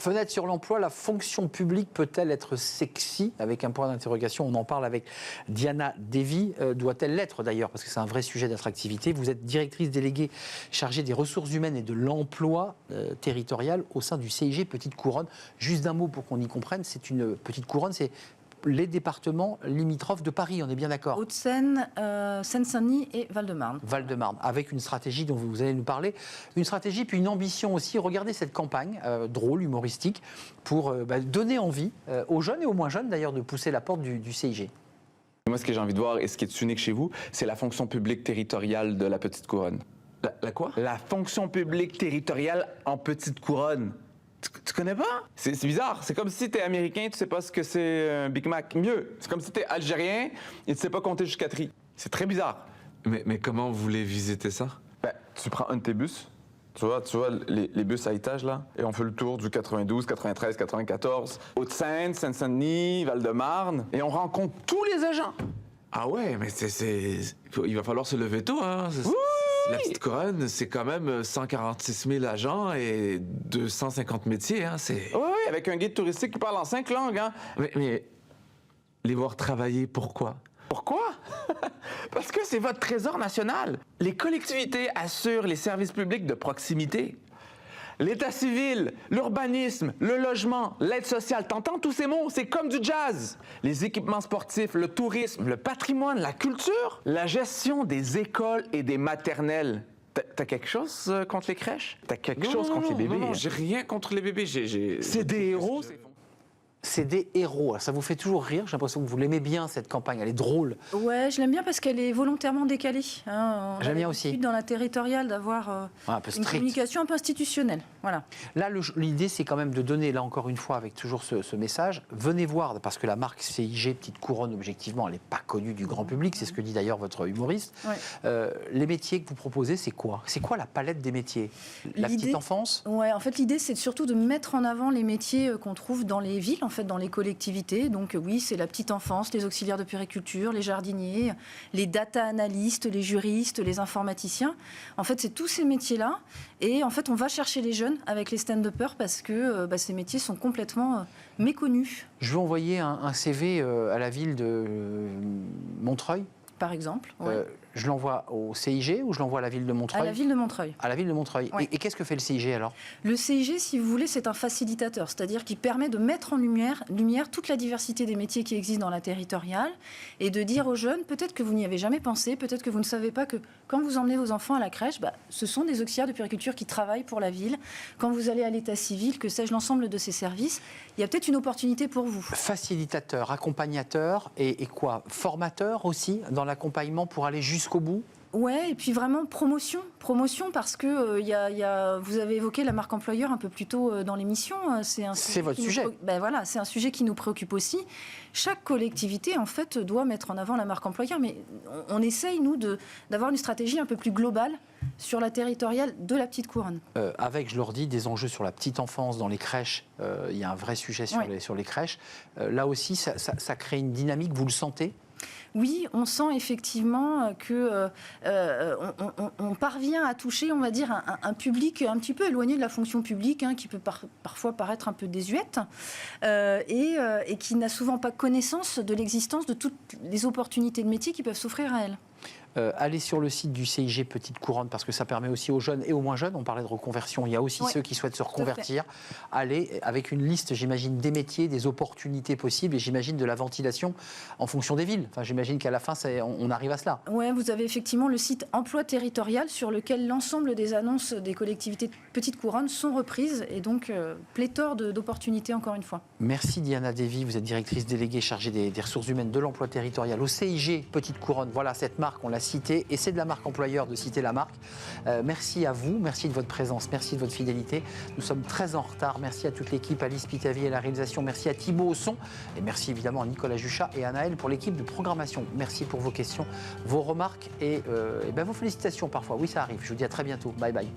Fenêtre sur l'emploi, la fonction publique peut-elle être sexy? Avec un point d'interrogation, on en parle avec Diana Davy. Doit-elle l'être d'ailleurs? Parce que c'est un vrai sujet d'attractivité. Vous êtes directrice déléguée chargée des ressources humaines et de l'emploi territorial au sein du CIG Petite Couronne. Juste d'un mot pour qu'on y comprenne, c'est une Petite Couronne, c'est les départements limitrophes de Paris, on est bien d'accord? Hauts-de-Seine, Seine-Saint-Denis et Val-de-Marne. Val-de-Marne, avec une stratégie dont vous allez nous parler. Une stratégie puis une ambition aussi. Regardez cette campagne drôle, humoristique, pour donner envie aux jeunes et aux moins jeunes d'ailleurs de pousser la porte du CIG. Moi, ce que j'ai envie de voir et ce qui est unique chez vous, c'est la fonction publique territoriale de la Petite Couronne. La quoi? La fonction publique territoriale en Petite Couronne. Tu connais pas? C'est bizarre. C'est comme si t'es américain, tu sais pas ce que c'est un Big Mac. Mieux. C'est comme si t'es algérien et tu sais pas compter jusqu'à 3. C'est très bizarre. Mais comment vous voulez visiter ça? Tu prends un de tes bus, tu vois les bus à étage là, et on fait le tour du 92, 93, 94, Hauts-de-Seine, Seine-Saint-Denis, Val-de-Marne, et on rencontre tous les agents. Ah ouais, mais il va falloir se lever tôt, hein? Oui! La Petite Couronne, c'est quand même 146 000 agents et 250 métiers, hein? Oui, avec un guide touristique qui parle en 5 langues, hein? Mais les voir travailler, pourquoi? Pourquoi? Parce que c'est votre trésor national. Les collectivités assurent les services publics de proximité. L'état civil, l'urbanisme, le logement, l'aide sociale, t'entends tous ces mots? C'est comme du jazz. Les équipements sportifs, le tourisme, le patrimoine, la culture, la gestion des écoles et des maternelles. T'as quelque chose contre les crèches? T'as quelque chose contre les bébés? Non, j'ai rien contre les bébés. C'est des héros. C'est des héros. Alors, ça vous fait toujours rire. J'ai l'impression que vous l'aimez bien, cette campagne. Elle est drôle. Ouais, je l'aime bien parce qu'elle est volontairement décalée. Hein. J'aime bien aussi. Dans la territoriale, d'avoir un peu une communication un peu institutionnelle. Voilà. Là, l'idée, c'est quand même de donner, là encore une fois, avec toujours ce message, venez voir, parce que la marque CIG Petite Couronne, objectivement, elle n'est pas connue du grand public. C'est ce que dit d'ailleurs votre humoriste. Ouais. Les métiers que vous proposez, c'est quoi? C'est quoi la palette des métiers? La petite enfance? Ouais, en fait, l'idée, c'est surtout de mettre en avant les métiers qu'on trouve dans les villes, en fait, dans les collectivités. Donc oui, c'est la petite enfance, les auxiliaires de puériculture, les jardiniers, les data analystes, les juristes, les informaticiens. En fait, c'est tous ces métiers-là. Et en fait, on va chercher les jeunes avec les stand-uppers parce que ces métiers sont complètement méconnus. Je vais envoyer un CV à la ville de Montreuil. Par exemple. Ouais. Je l'envoie au CIG ou je l'envoie à la ville de Montreuil? À la ville de Montreuil. À la ville de Montreuil. Ouais. Et qu'est-ce que fait le CIG alors? Le CIG, si vous voulez, c'est un facilitateur, c'est-à-dire qu'il permet de mettre en lumière toute la diversité des métiers qui existent dans la territoriale et de dire aux jeunes, peut-être que vous n'y avez jamais pensé, peut-être que vous ne savez pas que quand vous emmenez vos enfants à la crèche, ce sont des auxiliaires de puériculture qui travaillent pour la ville. Quand vous allez à l'état civil, que sais-je, l'ensemble de ces services, il y a peut-être une opportunité pour vous. Facilitateur, accompagnateur et quoi? Formateur aussi dans l'accompagnement pour aller jusqu'au bout? Ouais, et puis vraiment promotion parce que vous avez évoqué la marque employeur un peu plus tôt dans l'émission. C'est votre sujet. Voilà, c'est un sujet qui nous préoccupe aussi. Chaque collectivité, en fait, doit mettre en avant la marque employeur, mais on essaye, nous, d'avoir une stratégie un peu plus globale sur la territoriale de la Petite Couronne. Avec, je leur dis, des enjeux sur la petite enfance dans les crèches. Il y a un vrai sujet sur les crèches. Là aussi, ça crée une dynamique, vous le sentez? Oui, on sent effectivement que on parvient à toucher, on va dire, un public un petit peu éloigné de la fonction publique, qui peut parfois paraître un peu désuète, et qui n'a souvent pas connaissance de l'existence de toutes les opportunités de métier qui peuvent s'offrir à elle. Allez sur le site du CIG Petite Couronne parce que ça permet aussi aux jeunes et aux moins jeunes, on parlait de reconversion, il y a aussi ceux qui souhaitent se reconvertir. Allez avec une liste, j'imagine, des métiers, des opportunités possibles et j'imagine de la ventilation en fonction des villes. Enfin, j'imagine qu'à la fin, on arrive à cela. Oui, vous avez effectivement le site Emploi Territorial sur lequel l'ensemble des annonces des collectivités de Petite Couronne sont reprises et donc pléthore d'opportunités encore une fois. Merci Diana Davy, vous êtes directrice déléguée chargée des ressources humaines de l'emploi territorial au CIG Petite Couronne. Voilà, cette marque, on l'a citée et c'est de la marque employeur de citer la marque. Merci à vous, merci de votre présence, merci de votre fidélité. Nous sommes très en retard. Merci à toute l'équipe, Alice Pitavi à la réalisation, merci à Thibaut au son et merci évidemment à Nicolas Juchat et à Naël pour l'équipe de programmation. Merci pour vos questions, vos remarques et vos félicitations parfois. Oui, ça arrive. Je vous dis à très bientôt. Bye bye.